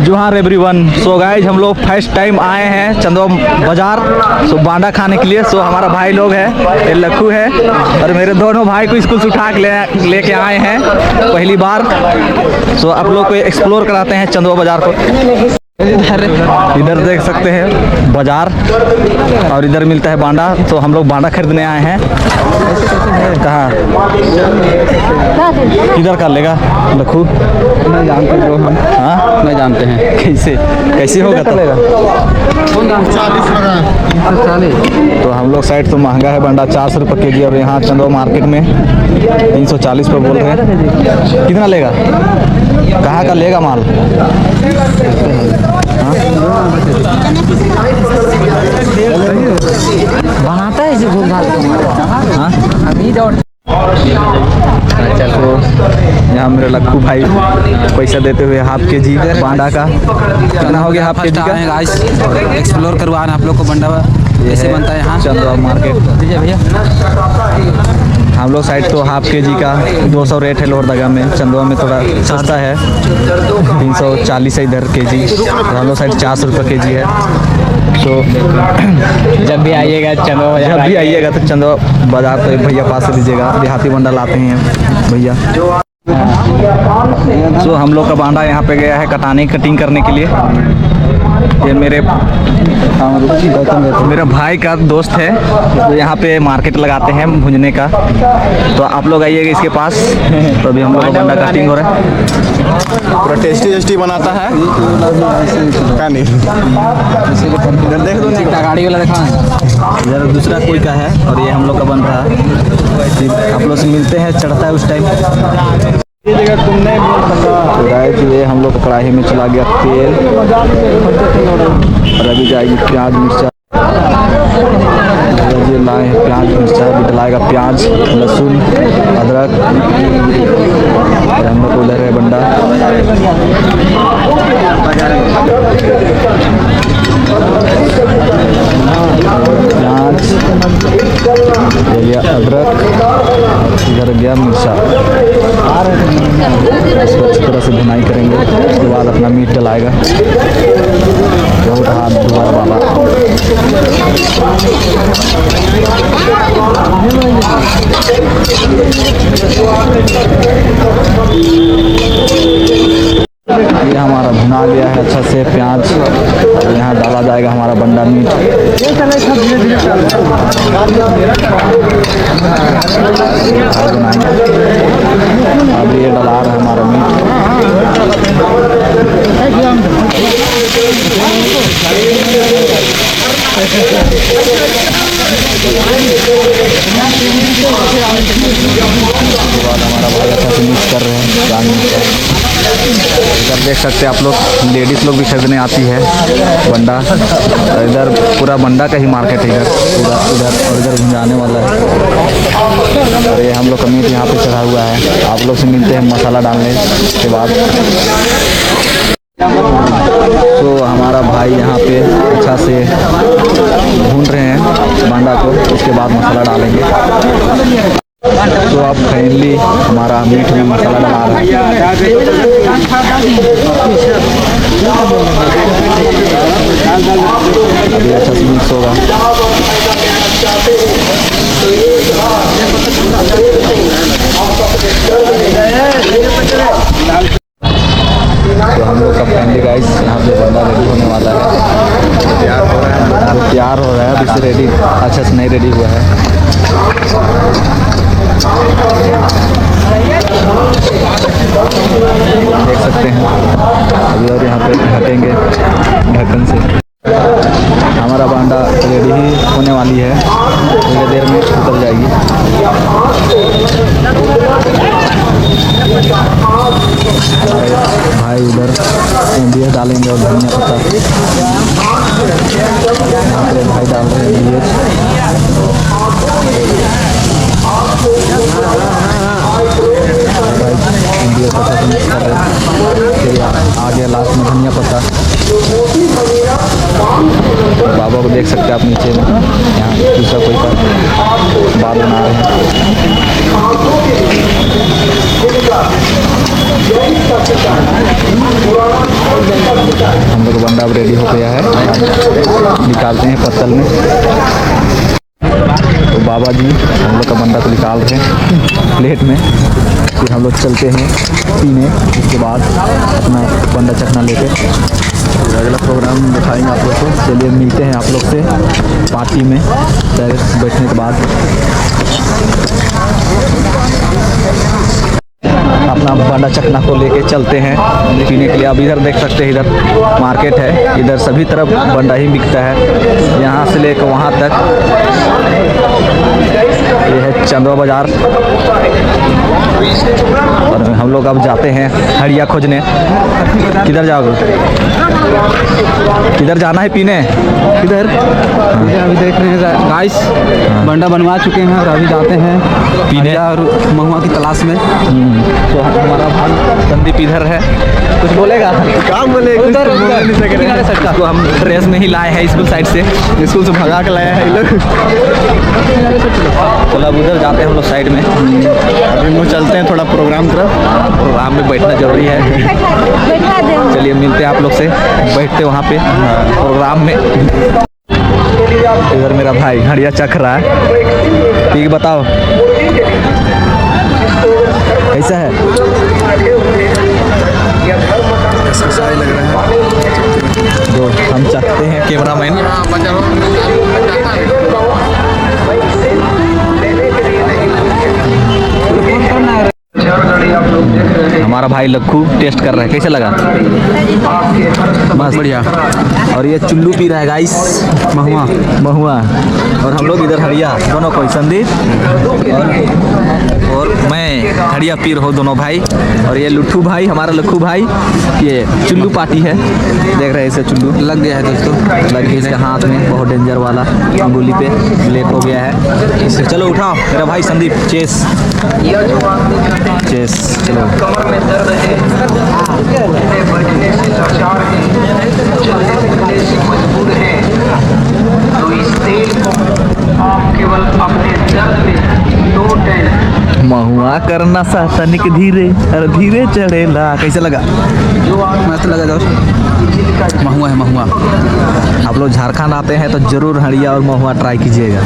जोहार everyone. So guys हम लोग फर्स्ट टाइम आए हैं चंदवा बाजार सो बांडा खाने के लिए। सो हमारा भाई लोग है, ये लखू है और मेरे दोनों भाई को स्कूल से उठा के लेके आए हैं पहली बार। सो आप लोग को एक्सप्लोर कराते हैं चंदवा बाजार को। इधर देख सकते हैं बाजार और इधर मिलता है बांडा। तो हम लोग बांडा खरीदने आए हैं। कहाँ किधर का लेगा लखू? नहीं जानते ब्रो हम। हाँ नहीं जानते हैं। कैसे होगा चलेगा? 40 तो हम लोग साइड तो महंगा है बांडा, 400 रुपये के जी। और यहाँ चंदवा मार्केट में 340 पर बोल रहे हैं। कितना लेगा? कहाँ का लेगा माल? बनाता है जो घूम अभी चलो यहाँ मेरे लक्कू भाई पैसा देते हुए हाफ के जी बांडा का। कितना हो गया हाफ के जी का? एक्सप्लोर करवाना आप लोग को बंडा कैसे बनता है यहाँ चंदवा मार्केट। दीजिए भैया। हम लोग साइड तो हाफ के जी का 200 रेट है लोहरदगा में। चंदवा में थोड़ा सस्ता है, 340 है इधर के जी। तो हम लोग साइड 400 रुपये के जी है। तो जब भी आइएगा तो चंदवा बाजार तो भैया पास से लीजिएगा, देहाती बंडा लाते हैं भैया। तो हम लोग का बांडा यहाँ पे गया है कटिंग करने के लिए। ये मेरा भाई का दोस्त है तो यहाँ पे मार्केट लगाते हैं भुंजने का। तो आप लोग आइएगा इसके पास। तो अभी हम लोग का बांडा कटिंग हो रहा है। पूरा टेस्टी बनाता है क्या नहीं? इधर देख दो ना, गाड़ी वाला देखा इधर दूसरा कोई का है और ये हम लोग का बन रहा है। आप लोग से मिलते हैं, चढ़ता है उस टाइम। तो गाइस ये हम लोग कढ़ाई में चला गया तेल और अभी जाएगी प्याज मिर्चा। ये लाए हैं प्याज मिर्चा, भी डलाएगा प्याज लहसुन अदरक। हम लोग को उधर है बंडा। प्याज ये गया अदरक, इधर गया मिर्चा। इसको अच्छी तरह से भुनाई करेंगे। उसके बाद अपना मीट डलाएगा। बहुत हाथ दुआ बाबा। ये हमारा भुना गया है अच्छा से प्याज। और यहाँ डाला जाएगा हमारा बंडा मीट। अब ये डला रहा है हमारा मीट। हमारा भाई अच्छा से मिक्स कर रहे हैं। इधर देख सकते हैं आप लोग, लेडीज़ लोग भी खरीदने आती है बंडा। तो इधर पूरा बंडा का ही मार्केट है इधर पूरा। इधर और इधर जाने वाला है। और ये हम लोग का मीट यहाँ पे चढ़ा हुआ है। आप लोग से मिलते हैं मसाला डालने के बाद। तो हमारा भाई यहाँ पे अच्छा से भून रहे हैं बंडा को। उसके बाद मसाला डालेंगे। तो अब फाइनली हमारा मीट में मसाला डाला रहा है। अभी अच्छा से मिक्स होगा। तो हम लोग का फैमिली गाइस यहाँ पे बंदा रेडी होने वाला है। तैयार हो रहा है अभी से रेडी अच्छा से नहीं रेडी हुआ है। देख सकते हैं अभी और यहाँ पे हटेंगे ढक्कन से। हमारा बांडा रेडी ही होने वाली है, थोड़ी देर में उतर जाएगी। भाई उधर इंडिया डालेंगे और धनिया पत्ता यहाँ पे भाई डाल रहे हैं। इंडिया पत्ता से मिक्स कर रहे हैं। फिर आगे लास्ट में धनिया पत्ता। बाबा को देख सकते हैं आप नीचे में, यहाँ दूसरा कोई का बाल बना रहे हैं। हम लोग का बंडा अब रेडी हो गया है, निकालते हैं पत्तल में। तो बाबा जी हम लोग का बंडा को निकाल रहे हैं प्लेट में, फिर हम लोग चलते हैं पीने। उसके बाद अपना बंडा चखना लेके फिर अगला प्रोग्राम दिखाएंगे आप लोग को। चलिए मिलते हैं आप लोग से पार्टी में डायरेक्ट बैठने के बाद। अपना बंडा चखना को लेके चलते हैं पीने के लिए। अब इधर देख सकते हैं, इधर मार्केट है, इधर सभी तरफ बंडा ही बिकता है, यहाँ से लेकर वहाँ तक। ये है चंदवा बाजार और हम लोग अब जाते हैं हड़िया खोजने। किधर जाओगे, किधर जाना है पीने, किधर? अभी देख रहे हैं गाइस, बंडा बनवा चुके हैं और अभी जाते हैं पीने और महुआ की तलाश में। तो हमारा भाई संदीप इधर है, कुछ बोलेगा? काम बोले उधर तो हम ड्रेस नहीं लाए हैं स्कूल साइड से, स्कूल से भगा के लाया है ये लोग। चलो अब उधर जाते हैं हम लोग साइड में। अभी हम लोग चलते हैं थोड़ा प्रोग्राम तरफ। प्रोग्राम में बैठना जरूरी है। चलिए मिलते हैं आप लोग से, बैठते वहाँ पे प्रोग्राम में। इधर मेरा भाई हड़िया चख रहा है, ठीक बताओ कैसा है? लग रहा है जो हम चखते हैं कैमरामैन। हमारा भाई लक्खू टेस्ट कर रहा है, कैसे लगा? बस बढ़िया। और ये चुल्लू पी रहा है गाइस, महुआ महुआ। और हम लोग इधर हड़िया, दोनों कोई संदीप और मैं हड़िया पी रहा हूँ दोनों भाई। और ये लुट्ठू भाई, हमारा लक्खू भाई, ये चुल्लू पार्टी है, देख रहे हैं इसे चुल्लू लग गया है दोस्तों, लग गया इसके हाथ में, बहुत डेंजर वाला, अंगुली पे ब्लैक हो गया है। इसे चलो उठाओ मेरा भाई संदीप, चेस चेस। चलो महुआ करना सा तनिक धीरे और धीरे चढ़ेला, कैसे लगा? मस्त लगा दोस्त। महुआ है महुआ। आप लोग झारखंड आते हैं तो जरूर हड़िया और महुआ ट्राई कीजिएगा।